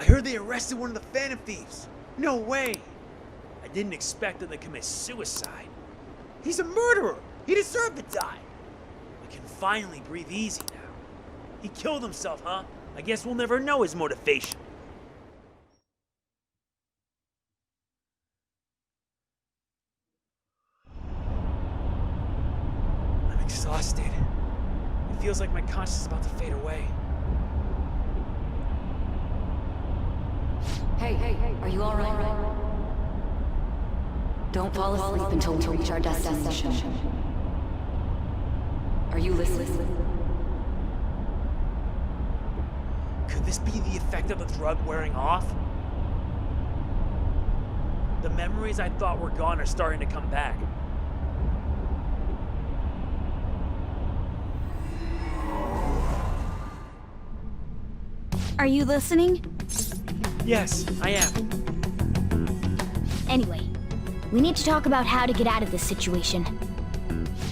I heard they arrested one of the Phantom Thieves. No way. I didn't expect him to commit suicide. He's a murderer. He deserved to die. We can finally breathe easy now. He killed himself, huh? I guess we'll never know his motivation. I'm exhausted. It feels like my conscience is about to fade away. Hey, are you alright? Don't fall asleep until we reach our destination. Are you listening? Could this be the effect of the drug wearing off? The memories I thought were gone are starting to come back. Are you listening? Yes, I am. Anyway, we need to talk about how to get out of this situation.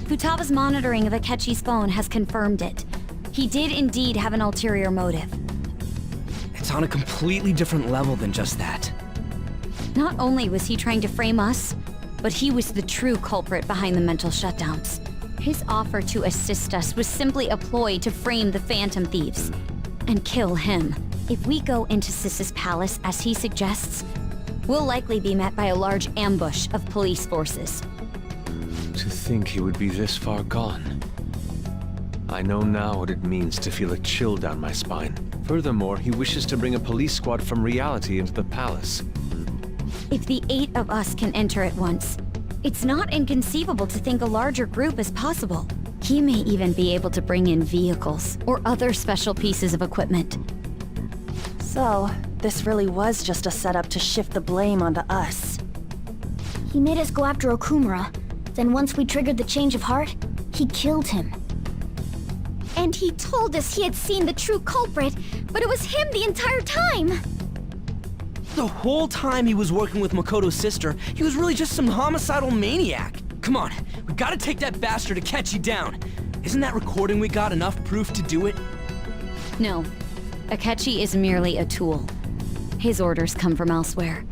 Futaba's monitoring of Akechi's phone has confirmed it. He did indeed have an ulterior motive. It's on a completely different level than just that. Not only was he trying to frame us, but he was the true culprit behind the mental shutdowns. His offer to assist us was simply a ploy to frame the Phantom Thieves and kill him. If we go into Sis's palace as he suggests, we'll likely be met by a large ambush of police forces. To think he would be this far gone. I know now what it means to feel a chill down my spine. Furthermore, he wishes to bring a police squad from reality into the palace. If the 8 of us can enter at once, it's not inconceivable to think a larger group is possible. He may even be able to bring in vehicles or other special pieces of equipment. So, this really was just a setup to shift the blame onto us. He made us go after Okumura. Then once we triggered the change of heart, he killed him. And he told us he had seen the true culprit, but it was him the entire time! The whole time he was working with Makoto's sister, he was really just some homicidal maniac. Come on, we gotta take that bastard Akechi down. Isn't that recording we got enough proof to do it? No. Akechi is merely a tool. His orders come from elsewhere.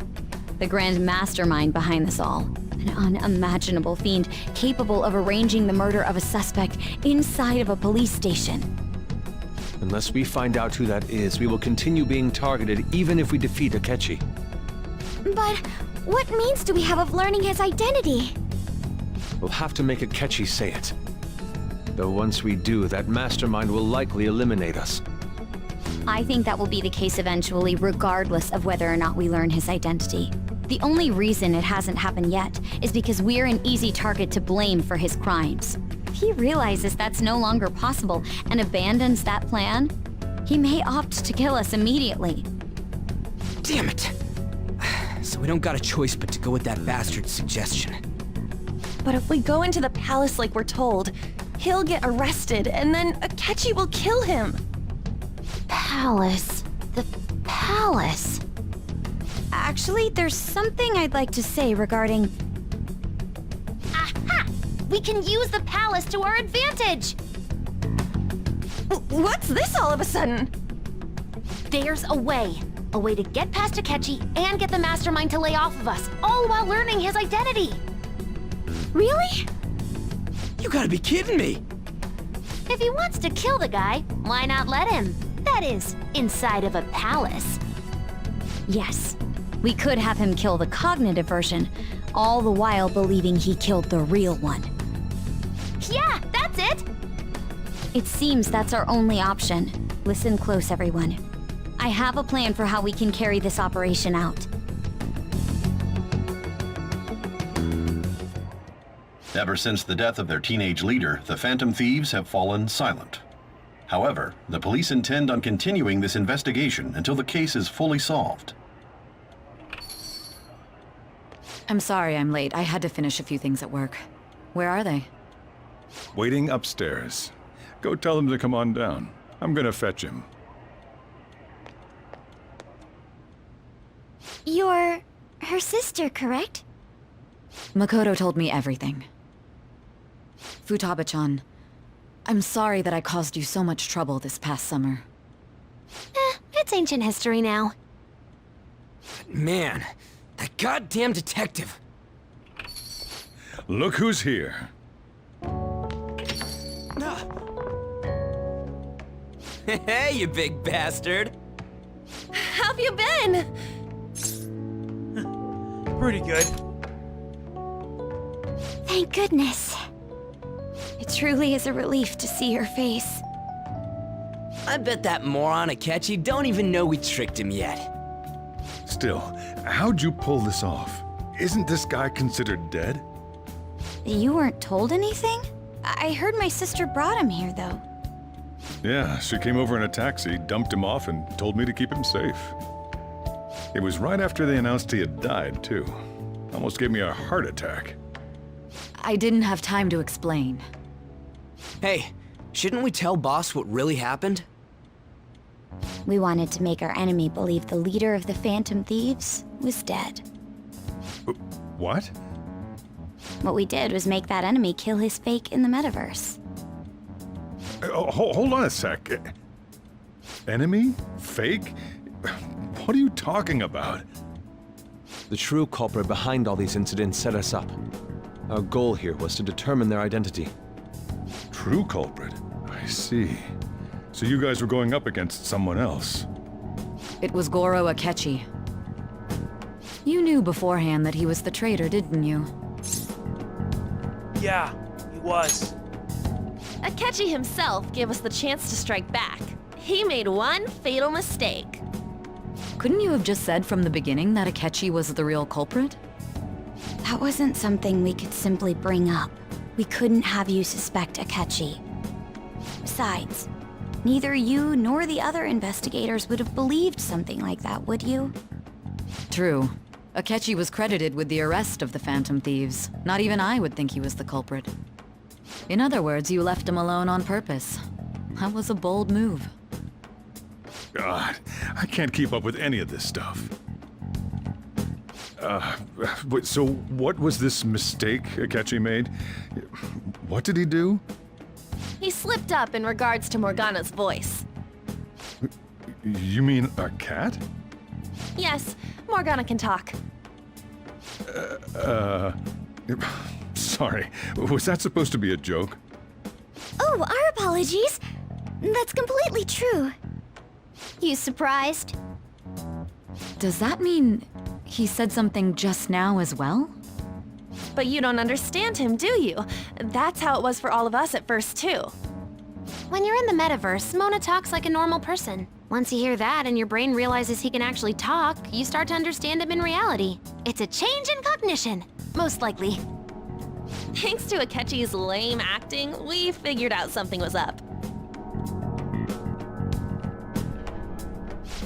The grand mastermind behind this all. An unimaginable fiend capable of arranging the murder of a suspect inside of a police station. Unless we find out who that is, we will continue being targeted even if we defeat Akechi. But what means do we have of learning his identity? We'll have to make Akechi say it. Though once we do, that mastermind will likely eliminate us. I think that will be the case eventually, regardless of whether or not we learn his identity. The only reason it hasn't happened yet is because we're an easy target to blame for his crimes. If he realizes that's no longer possible and abandons that plan, he may opt to kill us immediately. Damn it! So we don't got a choice but to go with that bastard's suggestion. But if we go into the palace like we're told, he'll get arrested and then Akechi will kill him. Palace. The palace. Actually, there's something I'd like to say regarding... Aha! We can use the palace to our advantage! What's this all of a sudden? There's a way. A way to get past Akechi and get the mastermind to lay off of us, all while learning his identity. Really? You gotta be kidding me! If he wants to kill the guy, why not let him? That is, inside of a palace. Yes. We could have him kill the cognitive version, all the while believing he killed the real one. Yeah, that's it! It seems that's our only option. Listen close, everyone. I have a plan for how we can carry this operation out. Ever since the death of their teenage leader, the Phantom Thieves have fallen silent. However, the police intend on continuing this investigation until the case is fully solved. I'm sorry I'm late. I had to finish a few things at work. Where are they? Waiting upstairs. Go tell them to come on down. I'm gonna fetch him. You're... her sister, correct? Makoto told me everything. Futaba-chan, I'm sorry that I caused you so much trouble this past summer. It's ancient history now. Man, that goddamn detective. Look who's here. Hey, you big bastard. How have you been? Pretty good. Thank goodness. It truly is a relief to see your face. I bet that moron Akechi don't even know we tricked him yet. Still, how'd you pull this off? Isn't this guy considered dead? You weren't told anything? I heard my sister brought him here, though. Yeah, she came over in a taxi, dumped him off, and told me to keep him safe. It was right after they announced he had died, too. Almost gave me a heart attack. I didn't have time to explain. Hey, shouldn't we tell boss what really happened? We wanted to make our enemy believe the leader of the Phantom Thieves was dead. What? What we did was make that enemy kill his fake in the metaverse. Hold on a sec. Enemy? Fake? What are you talking about? The true culprit behind all these incidents set us up. Our goal here was to determine their identity. True culprit? I see. So you guys were going up against someone else. It was Goro Akechi. You knew beforehand that he was the traitor, didn't you? Yeah, he was. Akechi himself gave us the chance to strike back. He made one fatal mistake. Couldn't you have just said from the beginning that Akechi was the real culprit? That wasn't something we could simply bring up. We couldn't have you suspect Akechi. Besides, neither you nor the other investigators would have believed something like that, would you? True. Akechi was credited with the arrest of the Phantom Thieves. Not even I would think he was the culprit. In other words, you left him alone on purpose. That was a bold move. God, I can't keep up with any of this stuff. So what was this mistake Akechi made? What did he do? He slipped up in regards to Morgana's voice. You mean a cat? Yes, Morgana can talk. Sorry, was that supposed to be a joke? Oh, our apologies. That's completely true. You surprised? Does that mean he said something just now as well? But you don't understand him, do you? That's how it was for all of us at first, too. When you're in the metaverse, Mona talks like a normal person. Once you hear that and your brain realizes he can actually talk, you start to understand him in reality. It's a change in cognition, most likely. Thanks to Akechi's lame acting, we figured out something was up.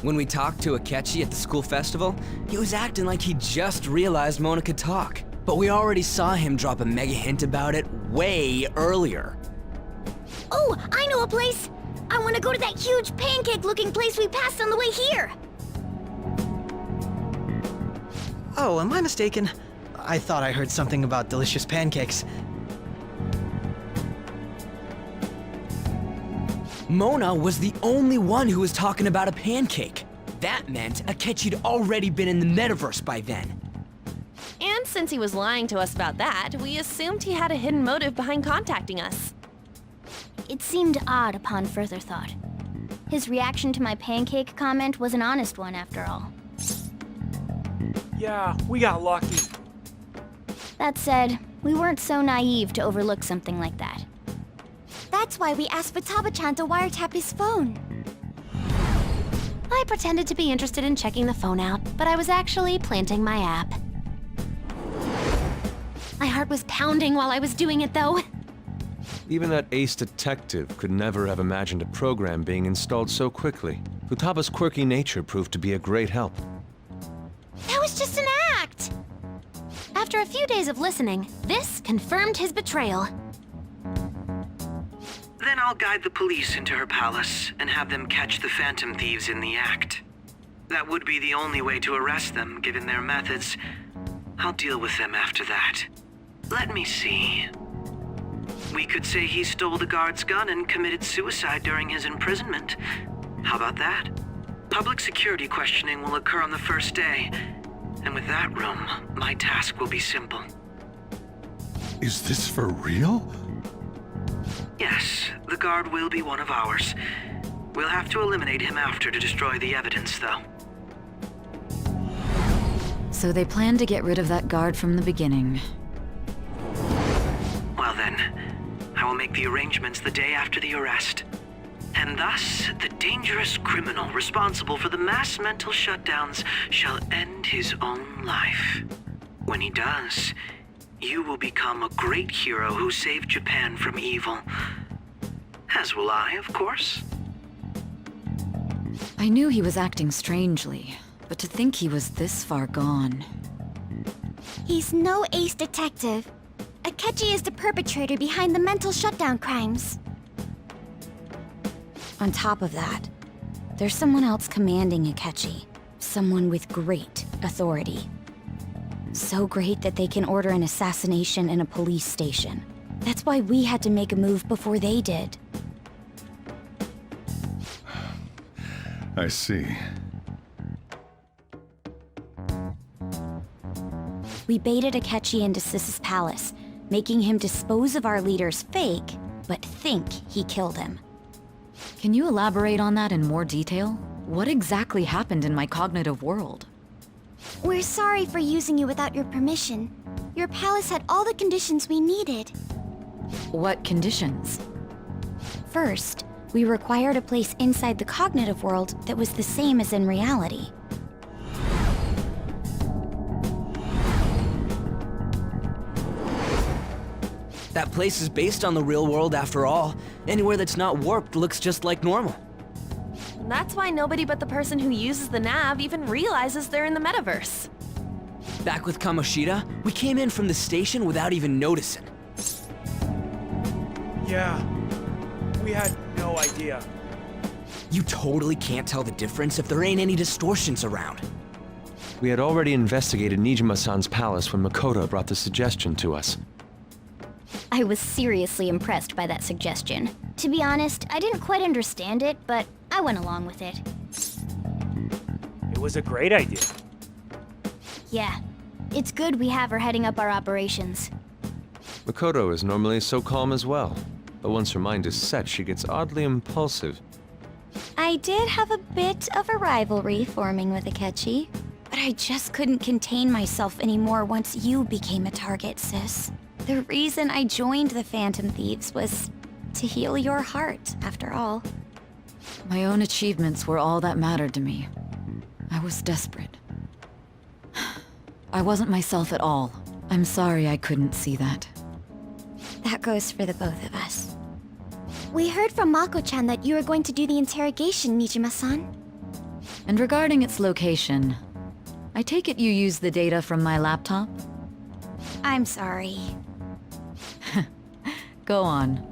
When we talked to Akechi at the school festival, he was acting like he just realized Mona could talk. But we already saw him drop a mega hint about it way earlier. Oh, I know a place! I want to go to that huge pancake-looking place we passed on the way here! Oh, am I mistaken? I thought I heard something about delicious pancakes. Mona was the only one who was talking about a pancake. That meant Akechi'd already been in the metaverse by then. And since he was lying to us about that, we assumed he had a hidden motive behind contacting us. It seemed odd upon further thought. His reaction to my pancake comment was an honest one, after all. Yeah, we got lucky. That said, we weren't so naive to overlook something like that. That's why we asked Futaba-chan to wiretap his phone. I pretended to be interested in checking the phone out, but I was actually planting my app. My heart was pounding while I was doing it, though. Even that ace detective could never have imagined a program being installed so quickly. Futaba's quirky nature proved to be a great help. That was just an act! After a few days of listening, this confirmed his betrayal. Then I'll guide the police into her palace and have them catch the Phantom Thieves in the act. That would be the only way to arrest them, given their methods. I'll deal with them after that. Let me see. We could say he stole the guard's gun and committed suicide during his imprisonment. How about that? Public security questioning will occur on the first day. And with that room, my task will be simple. Is this for real? Yes, the guard will be one of ours. We'll have to eliminate him after to destroy the evidence, though. So they planned to get rid of that guard from the beginning. Well then, I will make the arrangements the day after the arrest. And thus, the dangerous criminal responsible for the mass mental shutdowns shall end his own life. When he does, you will become a great hero who saved Japan from evil. As will I, of course. I knew he was acting strangely, but to think he was this far gone. He's no ace detective. Akechi is the perpetrator behind the mental shutdown crimes. On top of that, there's someone else commanding Akechi. Someone with great authority. So great that they can order an assassination in a police station. That's why we had to make a move before they did. I see. We baited Akechi into Sis's palace, making him dispose of our leader's fake, but think he killed him. Can you elaborate on that in more detail? What exactly happened in my cognitive world? We're sorry for using you without your permission. Your palace had all the conditions we needed. What conditions? First, we required a place inside the cognitive world that was the same as in reality. That place is based on the real world after all. Anywhere that's not warped looks just like normal. That's why nobody but the person who uses the nav even realizes they're in the metaverse. Back with Kamoshida, we came in from the station without even noticing. Yeah, we had no idea. You totally can't tell the difference if there ain't any distortions around. We had already investigated Nijima-san's palace when Makoto brought the suggestion to us. I was seriously impressed by that suggestion. To be honest, I didn't quite understand it, but I went along with it. It was a great idea. Yeah, it's good we have her heading up our operations. Makoto is normally so calm as well, but once her mind is set, she gets oddly impulsive. I did have a bit of a rivalry forming with Akechi, but I just couldn't contain myself anymore once you became a target, sis. The reason I joined the Phantom Thieves was to heal your heart, after all. My own achievements were all that mattered to me. I was desperate. I wasn't myself at all. I'm sorry I couldn't see that. That goes for the both of us. We heard from Mako-chan that you were going to do the interrogation, Nijima-san. And regarding its location, I take it you used the data from my laptop? I'm sorry. Go on.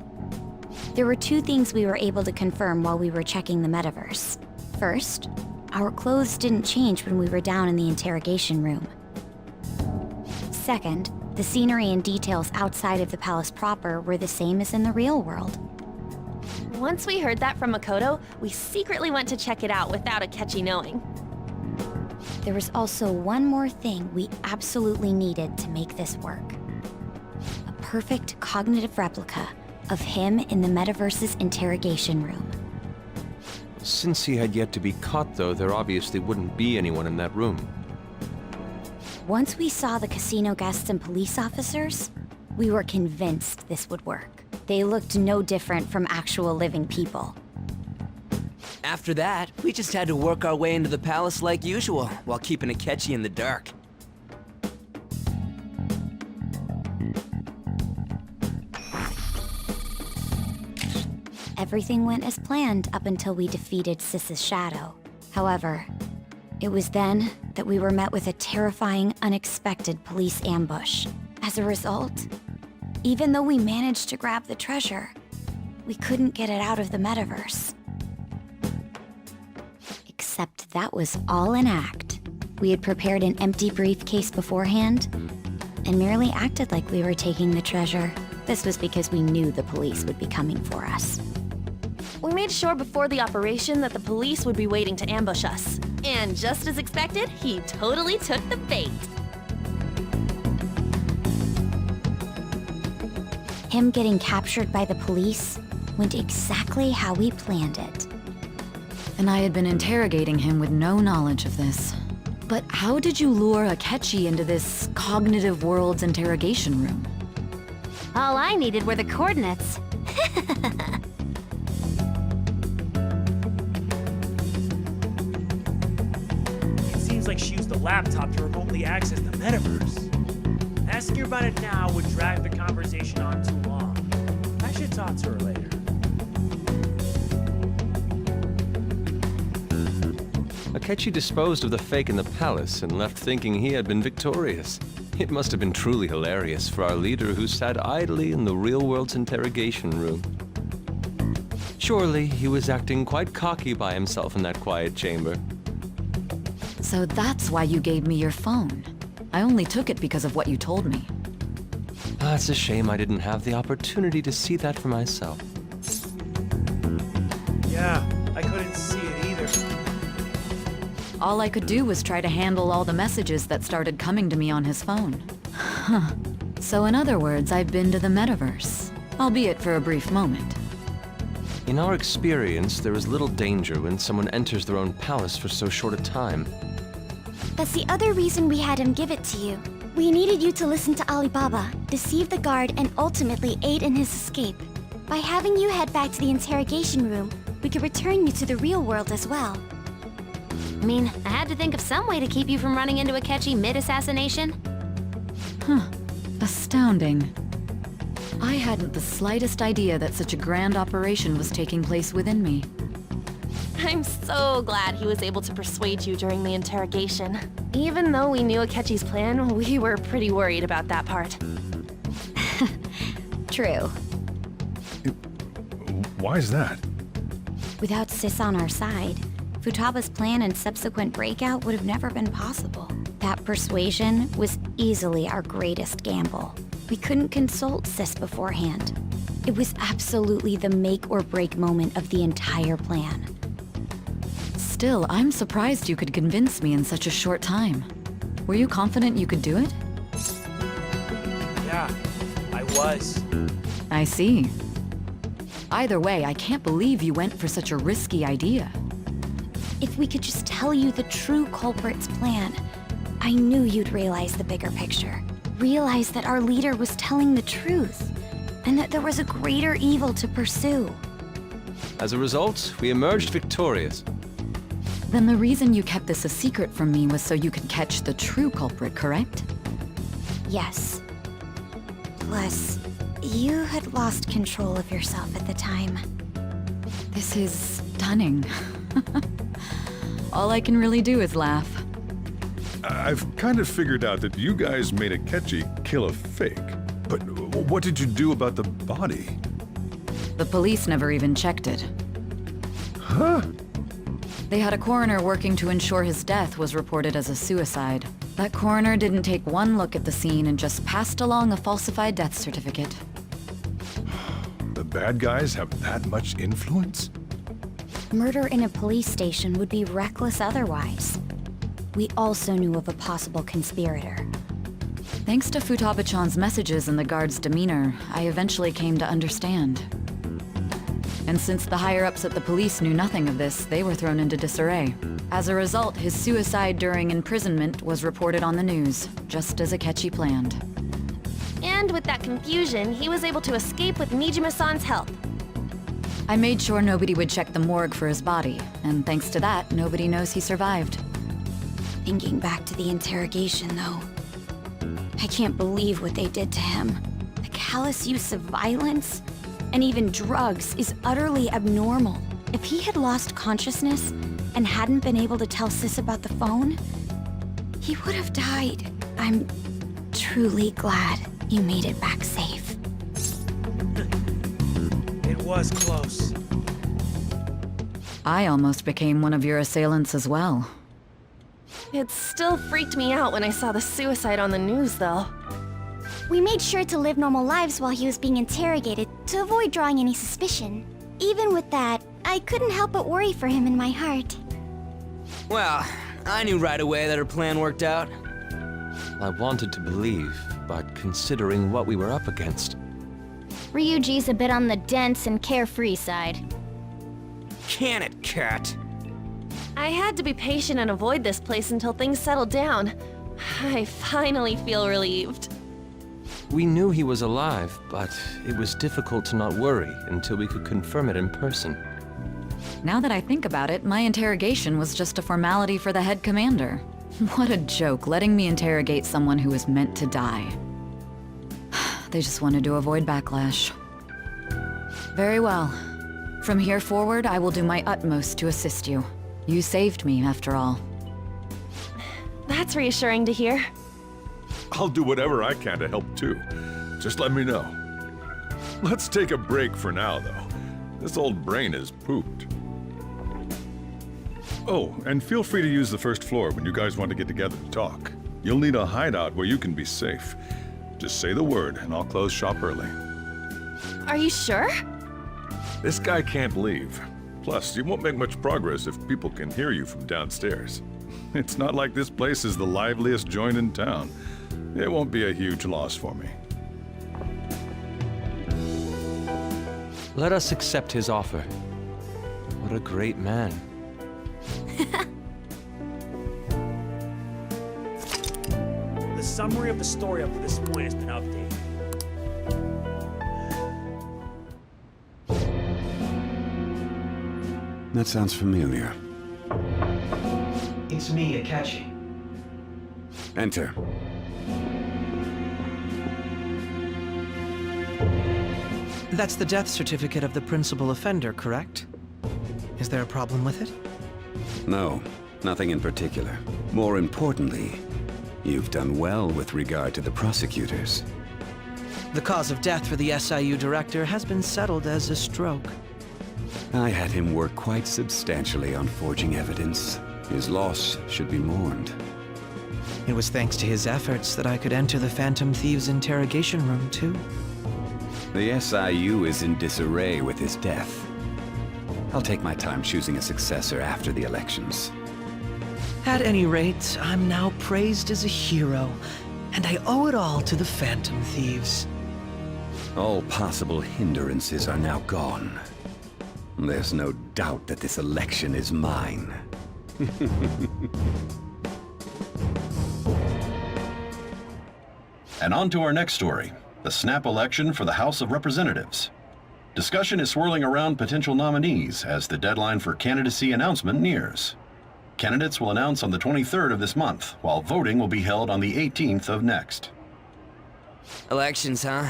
There were two things we were able to confirm while we were checking the metaverse. First, our clothes didn't change when we were down in the interrogation room. Second, the scenery and details outside of the palace proper were the same as in the real world. Once we heard that from Makoto, we secretly went to check it out without Akechi knowing. There was also one more thing we absolutely needed to make this work. A perfect cognitive replica of him in the metaverse's interrogation room. Since he had yet to be caught, though, there obviously wouldn't be anyone in that room. Once we saw the casino guests and police officers, we were convinced this would work. They looked no different from actual living people. After that, we just had to work our way into the palace like usual, while keeping Akechi in the dark. Everything went as planned up until we defeated Sis's shadow. However, it was then that we were met with a terrifying, unexpected police ambush. As a result, even though we managed to grab the treasure, we couldn't get it out of the metaverse. Except that was all an act. We had prepared an empty briefcase beforehand, and merely acted like we were taking the treasure. This was because we knew the police would be coming for us. We made sure before the operation that the police would be waiting to ambush us. And just as expected, he totally took the bait. Him getting captured by the police went exactly how we planned it. And I had been interrogating him with no knowledge of this. But how did you lure Akechi into this cognitive world's interrogation room? All I needed were the coordinates. It seems like she used the laptop to remotely access the metaverse. Asking her about it now would drag the conversation on too long. I should talk to her later. Akechi disposed of the fake in the palace and left thinking he had been victorious. It must have been truly hilarious for our leader who sat idly in the real world's interrogation room. Surely he was acting quite cocky by himself in that quiet chamber. So that's why you gave me your phone. I only took it because of what you told me. It's a shame I didn't have the opportunity to see that for myself. Yeah, I couldn't see it either. All I could do was try to handle all the messages that started coming to me on his phone. Huh. So in other words, I've been to the metaverse, albeit for a brief moment. In our experience, there is little danger when someone enters their own palace for so short a time. That's the other reason we had him give it to you. We needed you to listen to Alibaba, deceive the guard, and ultimately aid in his escape. By having you head back to the interrogation room, we could return you to the real world as well. I mean, I had to think of some way to keep you from running into Akechi mid-assassination. Huh. Astounding. I hadn't the slightest idea that such a grand operation was taking place within me. I'm so glad he was able to persuade you during the interrogation. Even though we knew Akechi's plan, we were pretty worried about that part. True. Why is that? Without Sis on our side, Futaba's plan and subsequent breakout would have never been possible. That persuasion was easily our greatest gamble. We couldn't consult Sis beforehand. It was absolutely the make or break moment of the entire plan. Still, I'm surprised you could convince me in such a short time. Were you confident you could do it? Yeah, I was. I see. Either way, I can't believe you went for such a risky idea. If we could just tell you the true culprit's plan, I knew you'd realize the bigger picture. Realize that our leader was telling the truth, and that there was a greater evil to pursue. As a result, we emerged victorious. Then the reason you kept this a secret from me was so you could catch the true culprit, correct? Yes. Plus, you had lost control of yourself at the time. This is stunning. All I can really do is laugh. I've kind of figured out that you guys made Akechi kill a fake. But what did you do about the body? The police never even checked it. Huh? They had a coroner working to ensure his death was reported as a suicide. That coroner didn't take one look at the scene and just passed along a falsified death certificate. The bad guys have that much influence? Murder in a police station would be reckless otherwise. We also knew of a possible conspirator. Thanks to Futaba-chan's messages and the guard's demeanor, I eventually came to understand. And since the higher-ups at the police knew nothing of this, they were thrown into disarray. As a result, his suicide during imprisonment was reported on the news, just as Akechi planned. And with that confusion, he was able to escape with Nijima-san's help. I made sure nobody would check the morgue for his body, and thanks to that, nobody knows he survived. Thinking back to the interrogation, though, I can't believe what they did to him. The callous use of violence, and even drugs, is utterly abnormal. If he had lost consciousness and hadn't been able to tell Sis about the phone, he would have died. I'm truly glad you made it back safe. It was close. I almost became one of your assailants as well. It still freaked me out when I saw the suicide on the news, though. We made sure to live normal lives while he was being interrogated to avoid drawing any suspicion. Even with that, I couldn't help but worry for him in my heart. Well, I knew right away that her plan worked out. I wanted to believe, but considering what we were up against... Ryuji's a bit on the dense and carefree side. Can it, cat? I had to be patient and avoid this place until things settled down. I finally feel relieved. We knew he was alive, but it was difficult to not worry until we could confirm it in person. Now that I think about it, my interrogation was just a formality for the head commander. What a joke, letting me interrogate someone who was meant to die. They just wanted to avoid backlash. Very well. From here forward, I will do my utmost to assist you. You saved me, after all. That's reassuring to hear. I'll do whatever I can to help too. Just let me know. Let's take a break for now, though. This old brain is pooped. Oh, and feel free to use the first floor when you guys want to get together to talk. You'll need a hideout where you can be safe. Just say the word, and I'll close shop early. Are you sure? This guy can't leave. Plus, you won't make much progress if people can hear you from downstairs. It's not like this place is the liveliest joint in town. It won't be a huge loss for me. Let us accept his offer. What a great man. The summary of the story up to this point has been updated. That sounds familiar. It's me, Akechi. Enter. That's the death certificate of the principal offender, correct? Is there a problem with it? No, nothing in particular. More importantly, you've done well with regard to the prosecutors. The cause of death for the SIU director has been settled as a stroke. I had him work quite substantially on forging evidence. His loss should be mourned. It was thanks to his efforts that I could enter the Phantom Thieves interrogation room, too. The SIU is in disarray with his death. I'll take my time choosing a successor after the elections. At any rate, I'm now praised as a hero, and I owe it all to the Phantom Thieves. All possible hindrances are now gone. There's no doubt that this election is mine. And on to our next story, the snap election for the House of Representatives. Discussion is swirling around potential nominees as the deadline for candidacy announcement nears. Candidates will announce on the 23rd of this month, while voting will be held on the 18th of next. Elections, huh?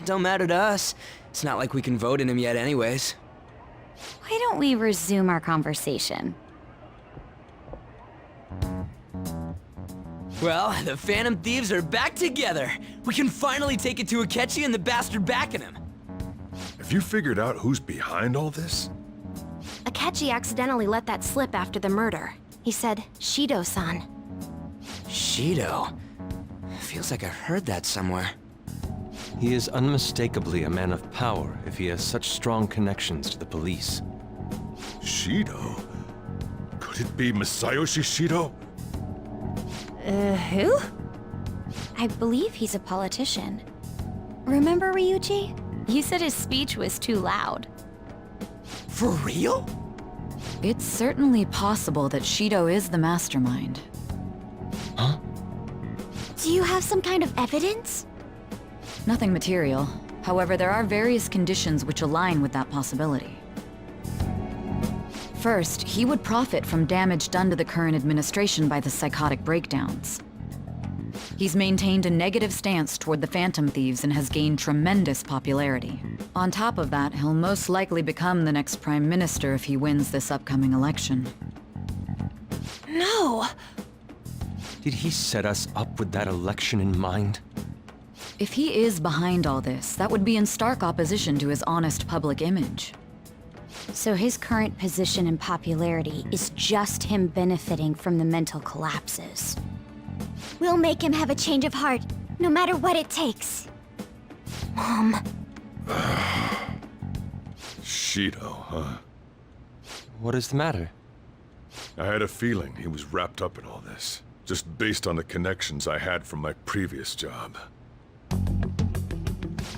Don't matter to us. It's not like we can vote in them yet anyways. Why don't we resume our conversation? Well, the Phantom Thieves are back together. We can finally take it to Akechi and the bastard backing him. Have you figured out who's behind all this? Akechi accidentally let that slip after the murder. He said, Shido-san. Shido? Feels like I've heard that somewhere. He is unmistakably a man of power if he has such strong connections to the police. Shido? Could it be Masayoshi Shido? Who? I believe he's a politician. Remember Ryuji? You said his speech was too loud. For real? It's certainly possible that Shido is the mastermind. Huh? Do you have some kind of evidence? Nothing material. However, there are various conditions which align with that possibility. First, he would profit from damage done to the current administration by the psychotic breakdowns. He's maintained a negative stance toward the Phantom Thieves and has gained tremendous popularity. On top of that, he'll most likely become the next Prime Minister if he wins this upcoming election. No! Did he set us up with that election in mind? If he is behind all this, that would be in stark opposition to his honest public image. So his current position and popularity is just him benefiting from the mental collapses. We'll make him have a change of heart, no matter what it takes. Mom. Shido, huh? What is the matter? I had a feeling he was wrapped up in all this, just based on the connections I had from my previous job.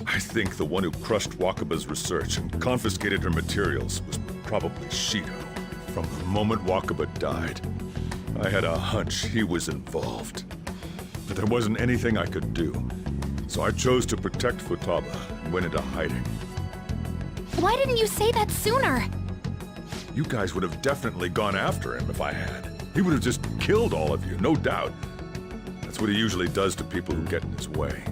I think the one who crushed Wakaba's research and confiscated her materials was probably Shido. From the moment Wakaba died, I had a hunch he was involved. But there wasn't anything I could do, so I chose to protect Futaba and went into hiding. Why didn't you say that sooner? You guys would have definitely gone after him if I had. He would have just killed all of you, no doubt. That's what he usually does to people who get in his way.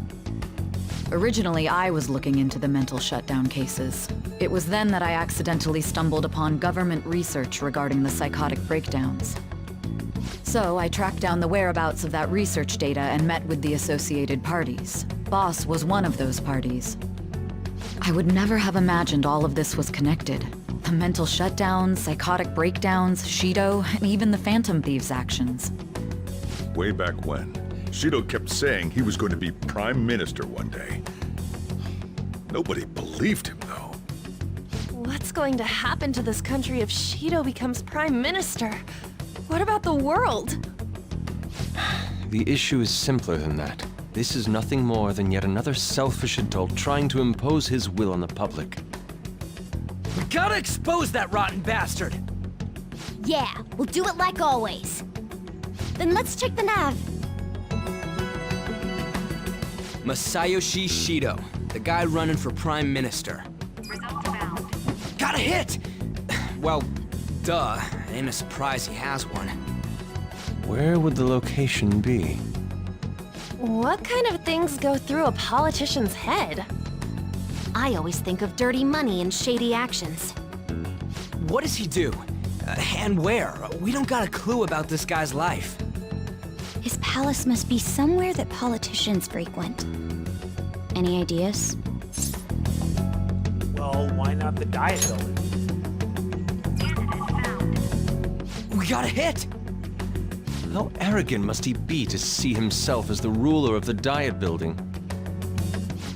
Originally, I was looking into the mental shutdown cases. It was then that I accidentally stumbled upon government research regarding the psychotic breakdowns. So I tracked down the whereabouts of that research data and met with the associated parties. Boss was one of those parties. I would never have imagined all of this was connected. The mental shutdowns, psychotic breakdowns, Shido, and even the Phantom Thieves' actions. Way back when, Shido kept saying he was going to be Prime Minister one day. Nobody believed him, though. What's going to happen to this country if Shido becomes Prime Minister? What about the world? The issue is simpler than that. This is nothing more than yet another selfish adult trying to impose his will on the public. We gotta expose that rotten bastard! Yeah, we'll do it like always. Then let's check the nav. Masayoshi Shido, the guy running for Prime Minister. Got a hit! Well, duh. Ain't a surprise he has one. Where would the location be? What kind of things go through a politician's head? I always think of dirty money and shady actions. What does he do? And where? We don't got a clue about this guy's life. His palace must be somewhere that politicians frequent. Any ideas? Well, why not the Diet Building? We got a hit! How arrogant must he be to see himself as the ruler of the Diet Building?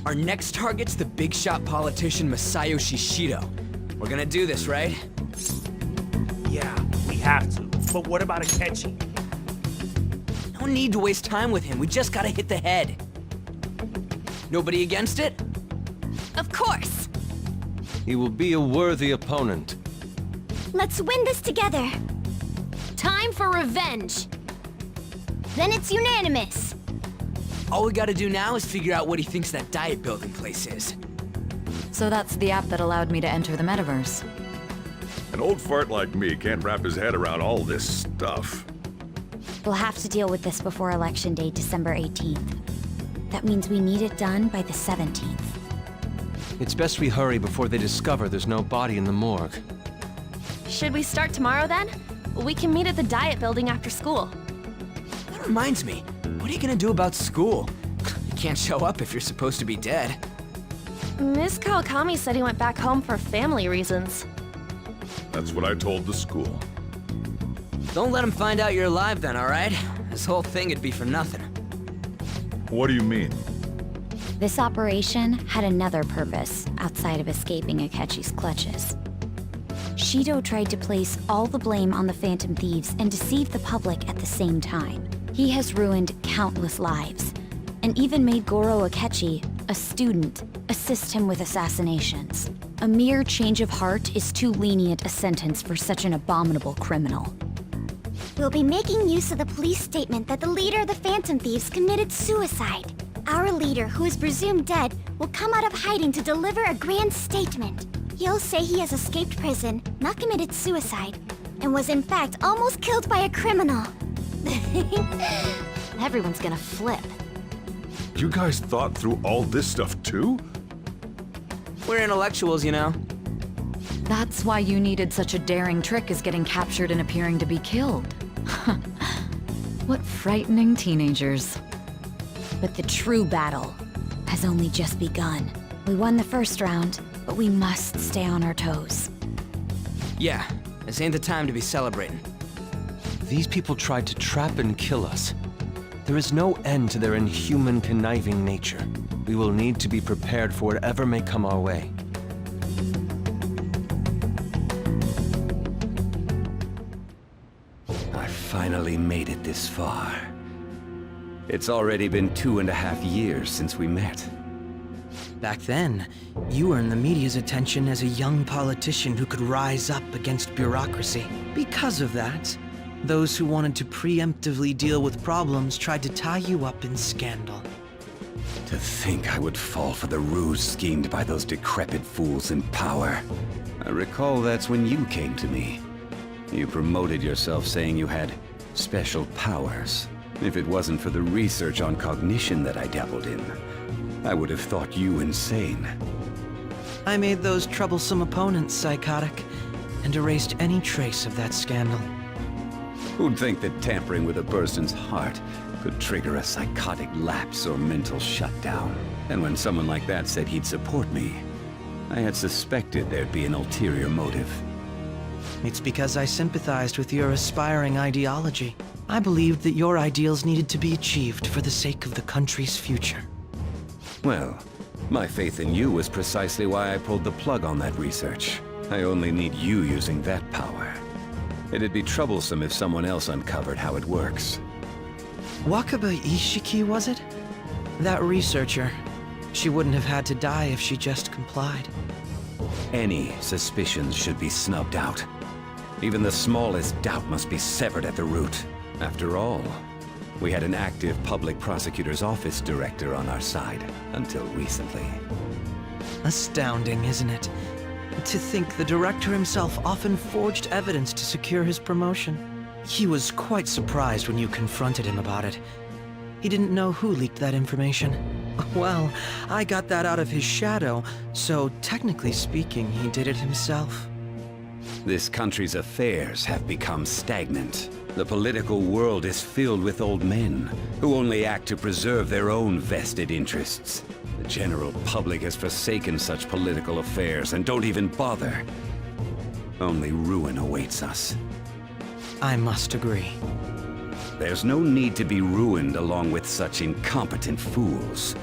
Our next target's the big shot politician Masayoshi Shido. We're gonna do this, right? Yeah, we have to. But what about Akechi? No need to waste time with him. We just gotta hit the head. Nobody against it? Of course! He will be a worthy opponent. Let's win this together. Time for revenge. Then it's unanimous. All we gotta do now is figure out what he thinks that Diet Building place is. So that's the app that allowed me to enter the metaverse. An old fart like me can't wrap his head around all this stuff. We'll have to deal with this before Election Day, December 18th. That means we need it done by the 17th. It's best we hurry before they discover there's no body in the morgue. Should we start tomorrow then? We can meet at the Diet Building after school. That reminds me, what are you gonna do about school? You can't show up if you're supposed to be dead. Miss Kawakami said he went back home for family reasons. That's what I told the school. Don't let him find out you're alive then, alright? This whole thing would be for nothing. What do you mean? This operation had another purpose outside of escaping Akechi's clutches. Shido tried to place all the blame on the Phantom Thieves and deceive the public at the same time. He has ruined countless lives, and even made Goro Akechi, a student, assist him with assassinations. A mere change of heart is too lenient a sentence for such an abominable criminal. We'll be making use of the police statement that the leader of the Phantom Thieves committed suicide. Our leader, who is presumed dead, will come out of hiding to deliver a grand statement. He'll say he has escaped prison, not committed suicide, and was in fact almost killed by a criminal. Everyone's gonna flip. You guys thought through all this stuff too? We're intellectuals, you know. That's why you needed such a daring trick as getting captured and appearing to be killed. What frightening teenagers. But the true battle has only just begun. We won the first round, but we must stay on our toes. Yeah, this ain't the time to be celebrating. These people tried to trap and kill us. There is no end to their inhuman, conniving nature. We will need to be prepared for whatever may come our way. finally made it this far. It's already been 2.5 years since we met. Back then, you earned the media's attention as a young politician who could rise up against bureaucracy. Because of that, those who wanted to preemptively deal with problems tried to tie you up in scandal. To think I would fall for the ruse schemed by those decrepit fools in power. I recall that's when you came to me. You promoted yourself saying you had special powers. If it wasn't for the research on cognition that I dabbled in, I would have thought you insane. I made those troublesome opponents psychotic, and erased any trace of that scandal. Who'd think that tampering with a person's heart could trigger a psychotic lapse or mental shutdown? And when someone like that said he'd support me, I had suspected there'd be an ulterior motive. It's because I sympathized with your aspiring ideology. I believed that your ideals needed to be achieved for the sake of the country's future. Well, my faith in you was precisely why I pulled the plug on that research. I only need you using that power. It'd be troublesome if someone else uncovered how it works. Wakaba Ishiki, was it? That researcher. She wouldn't have had to die if she just complied. Any suspicions should be snubbed out. Even the smallest doubt must be severed at the root. After all, we had an active public prosecutor's office director on our side, until recently. Astounding, isn't it? To think the director himself often forged evidence to secure his promotion. He was quite surprised when you confronted him about it. He didn't know who leaked that information. Well, I got that out of his shadow, so technically speaking, he did it himself. This country's affairs have become stagnant. The political world is filled with old men who only act to preserve their own vested interests. The general public has forsaken such political affairs and don't even bother. Only ruin awaits us. I must agree. There's no need to be ruined along with such incompetent fools.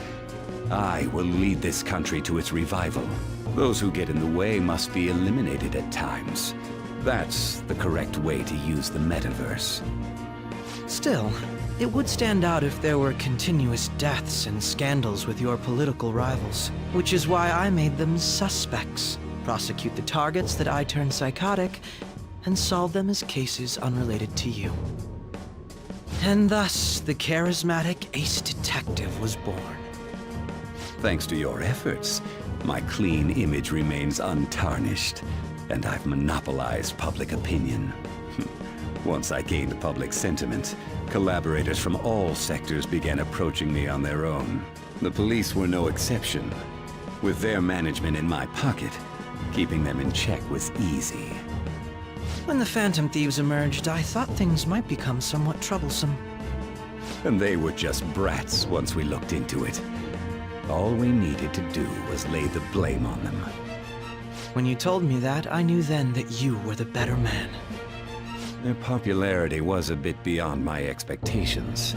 I will lead this country to its revival. Those who get in the way must be eliminated at times. That's the correct way to use the metaverse. Still, it would stand out if there were continuous deaths and scandals with your political rivals, which is why I made them suspects. Prosecute the targets that I turned psychotic, and solve them as cases unrelated to you. And thus, the charismatic ace detective was born. Thanks to your efforts, my clean image remains untarnished, and I've monopolized public opinion. Once I gained public sentiment, collaborators from all sectors began approaching me on their own. The police were no exception. With their management in my pocket, keeping them in check was easy. When the Phantom Thieves emerged, I thought things might become somewhat troublesome. And they were just brats once we looked into it. All we needed to do was lay the blame on them. When you told me that, I knew then that you were the better man. Their popularity was a bit beyond my expectations,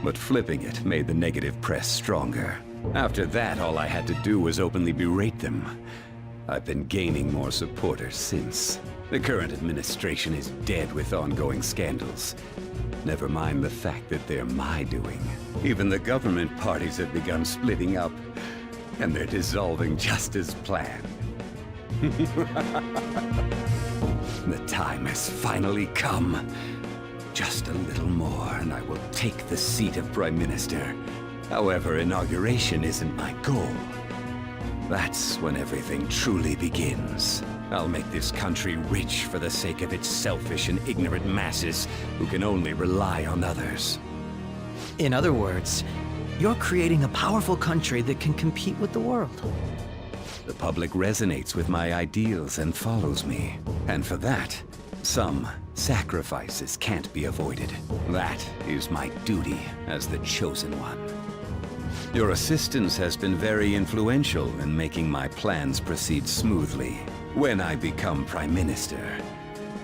but flipping it made the negative press stronger. After that, all I had to do was openly berate them. I've been gaining more supporters since. The current administration is dead with ongoing scandals. Never mind the fact that they're my doing. Even the government parties have begun splitting up, and they're dissolving just as planned. The time has finally come. Just a little more, and I will take the seat of Prime Minister. However, inauguration isn't my goal. That's when everything truly begins. I'll make this country rich for the sake of its selfish and ignorant masses who can only rely on others. In other words, you're creating a powerful country that can compete with the world. The public resonates with my ideals and follows me. And for that, some sacrifices can't be avoided. That is my duty as the chosen one. Your assistance has been very influential in making my plans proceed smoothly. When I become Prime Minister,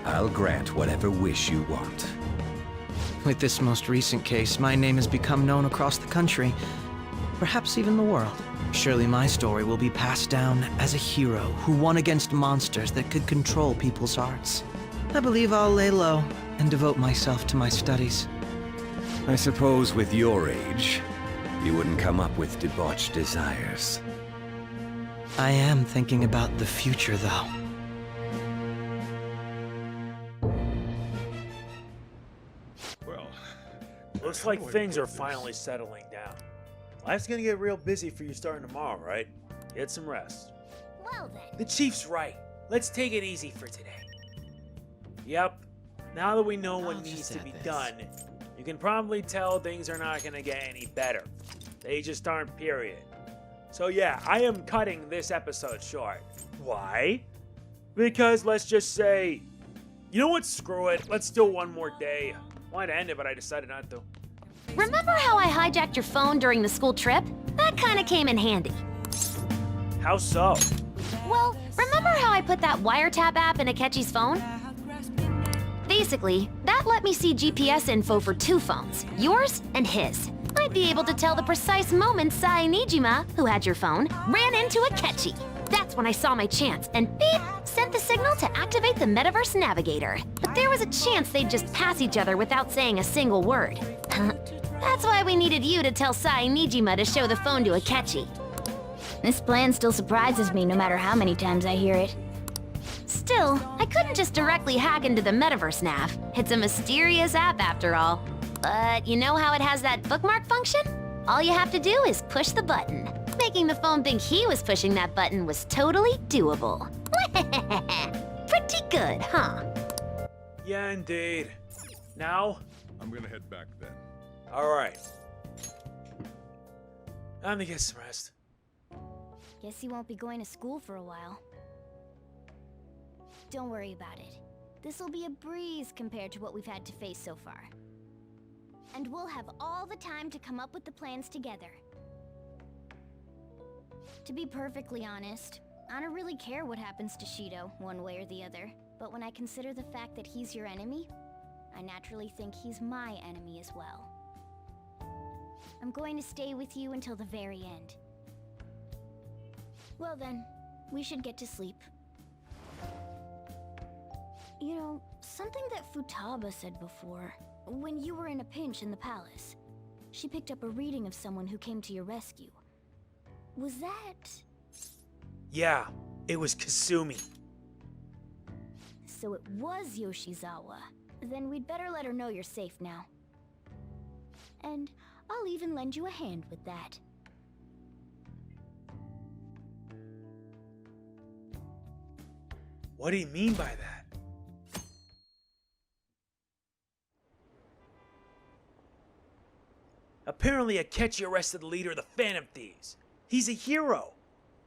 I'll grant whatever wish you want. With this most recent case, my name has become known across the country, perhaps even the world. Surely my story will be passed down as a hero who won against monsters that could control people's hearts. I believe I'll lay low and devote myself to my studies. I suppose with your age, you wouldn't come up with debauched desires. I am thinking about the future, though. Well, Looks like things are finally settling down. Life's gonna get real busy for you starting tomorrow, right? Get some rest. Well then. The chief's right. Let's take it easy for today. Yep. Now that we know what needs to be done, you can probably tell things are not gonna get any better. They just aren't, period. So yeah, I am cutting this episode short. Why? Because let's just say, you know what, screw it. Let's do one more day. Wanted to end it, but I decided not to. Remember how I hijacked your phone during the school trip? That kinda came in handy. How so? Well, remember how I put that wiretap app in Akechi's phone? Basically, that let me see GPS info for 2 phones, yours and his. I'd be able to tell the precise moment Sainijima, who had your phone, ran into Akechi. That's when I saw my chance, and beep, sent the signal to activate the Metaverse Navigator. But there was a chance they'd just pass each other without saying a single word. That's why we needed you to tell Sainijima to show the phone to Akechi. This plan still surprises me no matter how many times I hear it. Still, I couldn't just directly hack into the Metaverse Nav. It's a mysterious app after all. But you know how it has that bookmark function? All you have to do is push the button. Making the phone think he was pushing that button was totally doable. Pretty good, huh? Yeah, indeed. Now? I'm gonna head back then. Alright. Time to get some rest. Guess he won't be going to school for a while. Don't worry about it. This'll be a breeze compared to what we've had to face so far. And we'll have all the time to come up with the plans together. To be perfectly honest, I don't really care what happens to Shido, one way or the other. But when I consider the fact that he's your enemy, I naturally think he's my enemy as well. I'm going to stay with you until the very end. Well then, we should get to sleep. You know, something that Futaba said before, when you were in a pinch in the palace, she picked up a reading of someone who came to your rescue. Was that... Yeah, it was Kasumi. So it was Yoshizawa. Then we'd better let her know you're safe now. And I'll even lend you a hand with that. What do you mean by that? Apparently Akechi arrested the leader of the Phantom Thieves. He's a hero.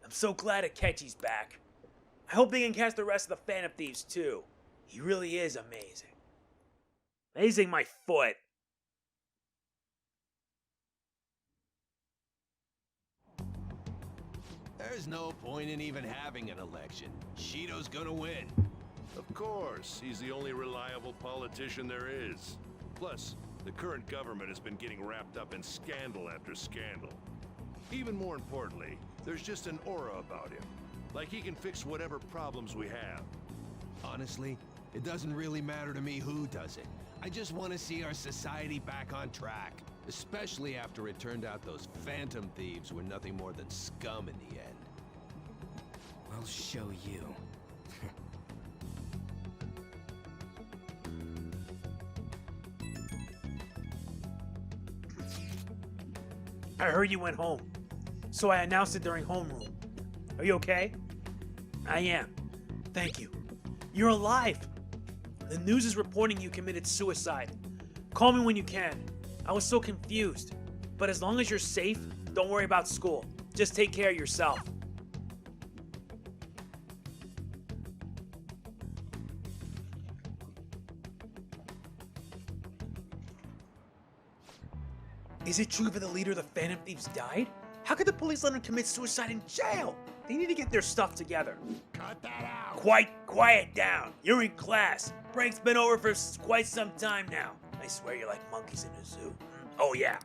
I'm so glad Akechi's back. I hope they can catch the rest of the Phantom Thieves too. He really is amazing. Amazing my foot. There's no point in even having an election. Shido's gonna win. Of course, he's the only reliable politician there is. Plus, the current government has been getting wrapped up in scandal after scandal. Even more importantly, there's just an aura about him. Like he can fix whatever problems we have. Honestly, it doesn't really matter to me who does it. I just want to see our society back on track. Especially after it turned out those Phantom Thieves were nothing more than scum in the end. I'll show you. I heard you went home, so I announced it during homeroom. Are you okay? I am. Thank you. You're alive. The news is reporting you committed suicide. Call me when you can. I was so confused. But as long as you're safe, don't worry about school. Just take care of yourself. Is it true that the leader of the Phantom Thieves died? How could the police let him commit suicide in jail? They need to get their stuff together. Cut that out! Quiet down. You're in class. Break's been over for quite some time now. I swear you're like monkeys in a zoo. Oh yeah.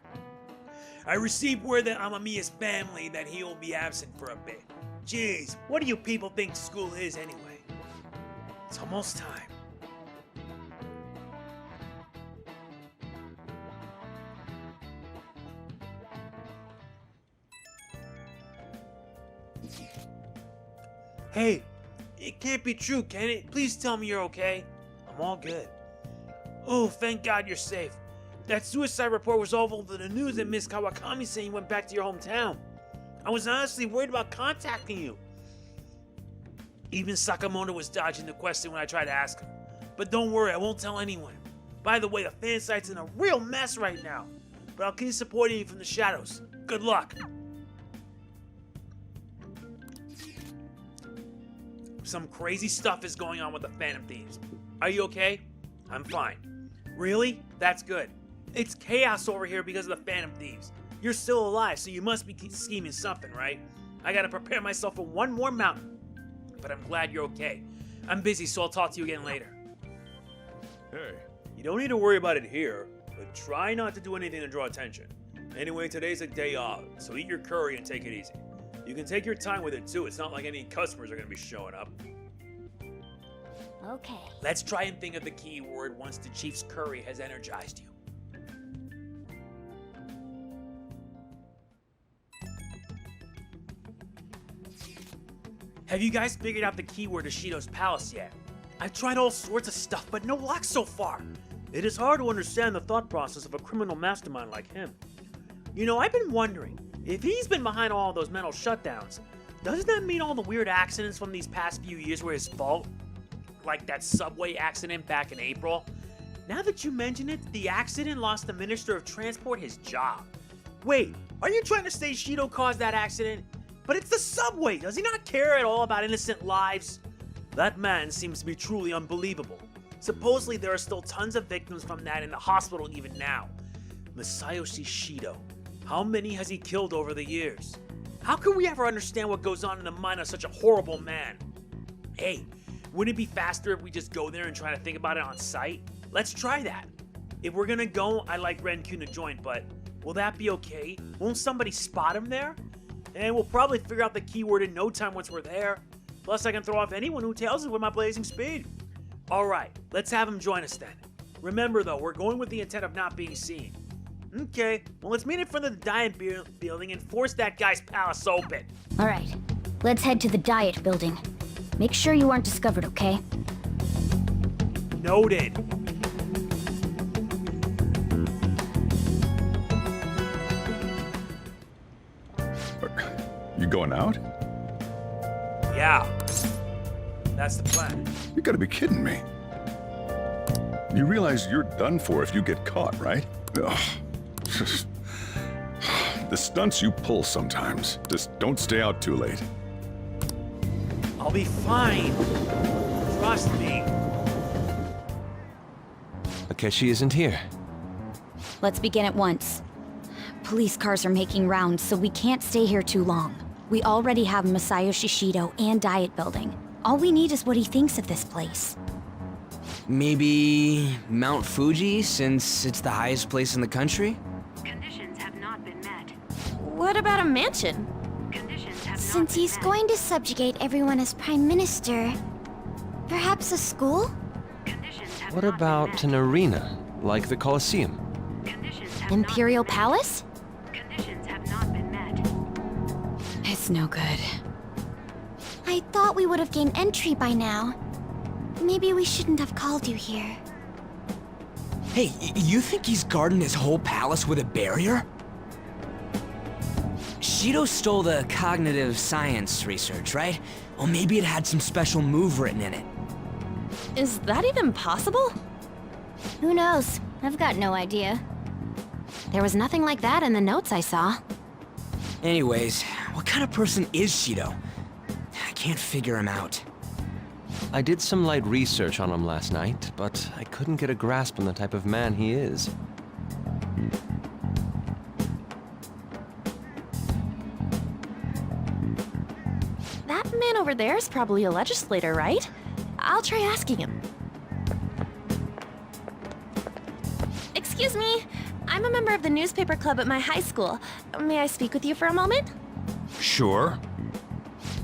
I received word that Amamiya's family that he will be absent for a bit. Jeez, what do you people think school is anyway? It's almost time. Hey, it can't be true, can it? Please tell me you're okay. I'm all good. Oh, thank God you're safe. That suicide report was all over the news and Miss Kawakami saying you went back to your hometown. I was honestly worried about contacting you. Even Sakamoto was dodging the question when I tried to ask him. But don't worry, I won't tell anyone. By the way, the fan site's in a real mess right now. But I'll keep supporting you from the shadows. Good luck. Some crazy stuff is going on with the Phantom Thieves. Are you okay? I'm fine. Really? That's good. It's chaos over here because of the Phantom Thieves. You're still alive, so you must be scheming something, right? I gotta prepare myself for one more mountain. But I'm glad you're okay. I'm busy, so I'll talk to you again later. Hey. You don't need to worry about it here, but try not to do anything to draw attention. Anyway, today's a day off, so eat your curry and take it easy. You can take your time with it too. It's not like any customers are gonna be showing up. Okay. Let's try and think of the key word once the Chief's curry has energized you. Have you guys figured out the keyword to Shido's palace yet? I've tried all sorts of stuff, but no luck so far. It is hard to understand the thought process of a criminal mastermind like him. You know, I've been wondering, if he's been behind all those mental shutdowns, doesn't that mean all the weird accidents from these past few years were his fault? Like that subway accident back in April? Now that you mention it, the accident lost the Minister of Transport his job. Wait, are you trying to say Shido caused that accident? But it's the subway! Does he not care at all about innocent lives? That man seems to be truly unbelievable. Supposedly there are still tons of victims from that in the hospital even now. Masayoshi Shido. How many has he killed over the years? How can we ever understand what goes on in the mind of such a horrible man? Hey, wouldn't it be faster if we just go there and try to think about it on site? Let's try that. If we're gonna go, I'd like Ren-kun to join, but will that be okay? Won't somebody spot him there? And we'll probably figure out the keyword in no time once we're there. Plus, I can throw off anyone who tails it with my blazing speed. Alright, let's have him join us then. Remember though, we're going with the intent of not being seen. Okay, well let's meet in front of the Diet Building and force that guy's palace open. Alright, let's head to the Diet Building. Make sure you aren't discovered, okay? Noted. You going out? Yeah. That's the plan. You gotta be kidding me. You realize you're done for if you get caught, right? Ugh. The stunts you pull sometimes. Just don't stay out too late. I'll be fine. Trust me. Akechi isn't here. Let's begin at once. Police cars are making rounds, so we can't stay here too long. We already have Masayoshi Shido and Diet Building. All we need is what he thinks of this place. Maybe Mount Fuji, since it's the highest place in the country? Conditions have not been met. What about a mansion? Conditions have Since he's going to subjugate everyone as Prime Minister, perhaps a school? What about an arena, like the Colosseum? Imperial Palace? Conditions have not been met. It's no good. I thought we would have gained entry by now. Maybe we shouldn't have called you here. Hey, you think he's guarding his whole palace with a barrier? Shido stole the cognitive science research, right? Well, maybe it had some special move written in it. Is that even possible? Who knows? I've got no idea. There was nothing like that in the notes I saw. Anyways, what kind of person is Shido? I can't figure him out. I did some light research on him last night, but I couldn't get a grasp on the type of man he is. That man over there is probably a legislator, right? I'll try asking him. Excuse me, I'm a member of the newspaper club at my high school. May I speak with you for a moment? Sure.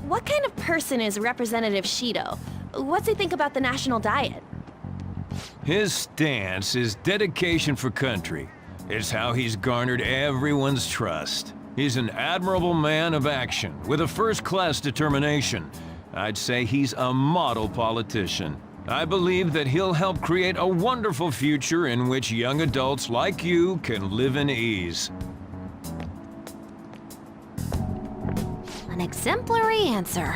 What kind of person is Representative Shido? What's he think about the national diet? His stance is dedication for country. It's how he's garnered everyone's trust. He's an admirable man of action, with a first-class determination. I'd say he's a model politician. I believe that he'll help create a wonderful future in which young adults like you can live in ease. An exemplary answer.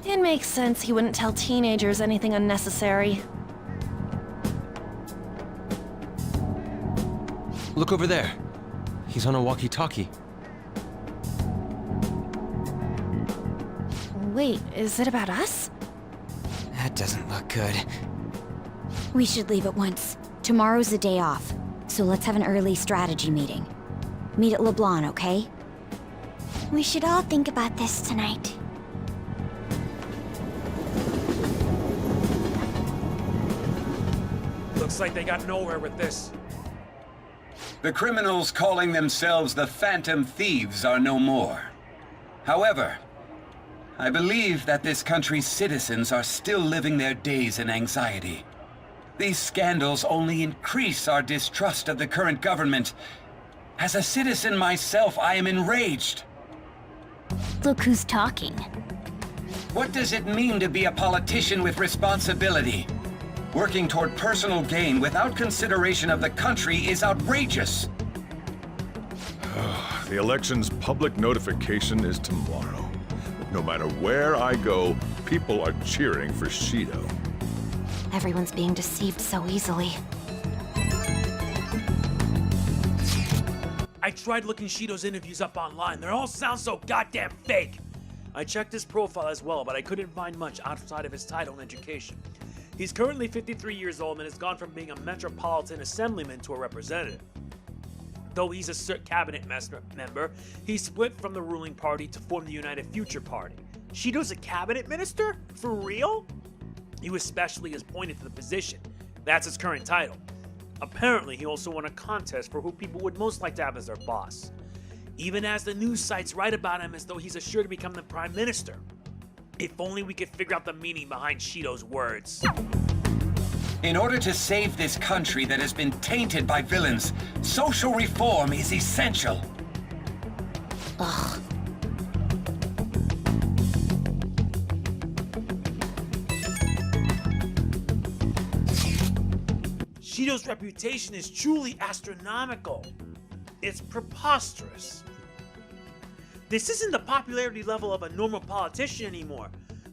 It makes sense he wouldn't tell teenagers anything unnecessary. Look over there. He's on a walkie-talkie. Wait, is it about us? That doesn't look good. We should leave at once. Tomorrow's the day off, so let's have an early strategy meeting. Meet at LeBlanc, okay? We should all think about this tonight. Looks like they got nowhere with this. The criminals calling themselves the Phantom Thieves are no more. However, I believe that this country's citizens are still living their days in anxiety. These scandals only increase our distrust of the current government. As a citizen myself, I am enraged. Look who's talking. What does it mean to be a politician with responsibility? Working toward personal gain without consideration of the country is outrageous. The election's public notification is tomorrow. No matter where I go, people are cheering for Shido. Everyone's being deceived so easily. I tried looking Shido's interviews up online. They all sound so goddamn fake. I checked his profile as well, but I couldn't find much outside of his title and education. He's currently 53 years old and has gone from being a metropolitan assemblyman to a representative. Though he's a cabinet member, he split from the ruling party to form the United Future Party. Shido's a cabinet minister? For real? He was specially appointed to the position. That's his current title. Apparently, he also won a contest for who people would most like to have as their boss. Even as the news sites write about him as though he's assured to become the prime minister. If only we could figure out the meaning behind Shido's words. In order to save this country that has been tainted by villains, social reform is essential. Ugh. Shido's reputation is truly astronomical. It's preposterous. This isn't the popularity level of a normal politician anymore.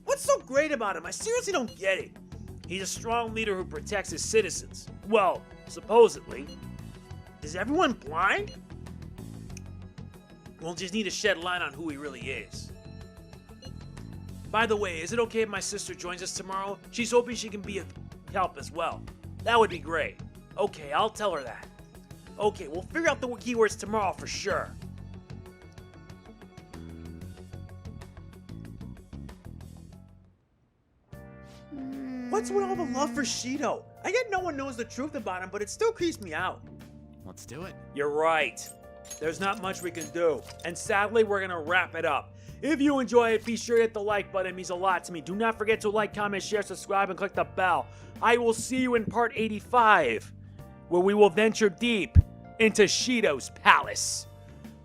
What's so great about him? I seriously don't get it. He's a strong leader who protects his citizens. Well, supposedly. Is everyone blind? We'll just need to shed light on who he really is. By the way, is it okay if my sister joins us tomorrow? She's hoping she can be of help as well. That would be great. Okay, I'll tell her that. Okay, we'll figure out the keywords tomorrow for sure. What's with all the love for Shido? I get no one knows the truth about him, but it still creeps me out. Let's do it. You're right. There's not much we can do. And sadly, we're gonna wrap it up. If you enjoy it, be sure to hit the like button. It means a lot to me. Do not forget to like, comment, share, subscribe, and click the bell. I will see you in part 85, where we will venture deep into Shido's palace.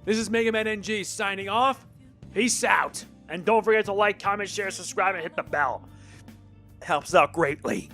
This is MegamanNG signing off. Peace out. And don't forget to like, comment, share, subscribe, and hit the bell. Helps out greatly.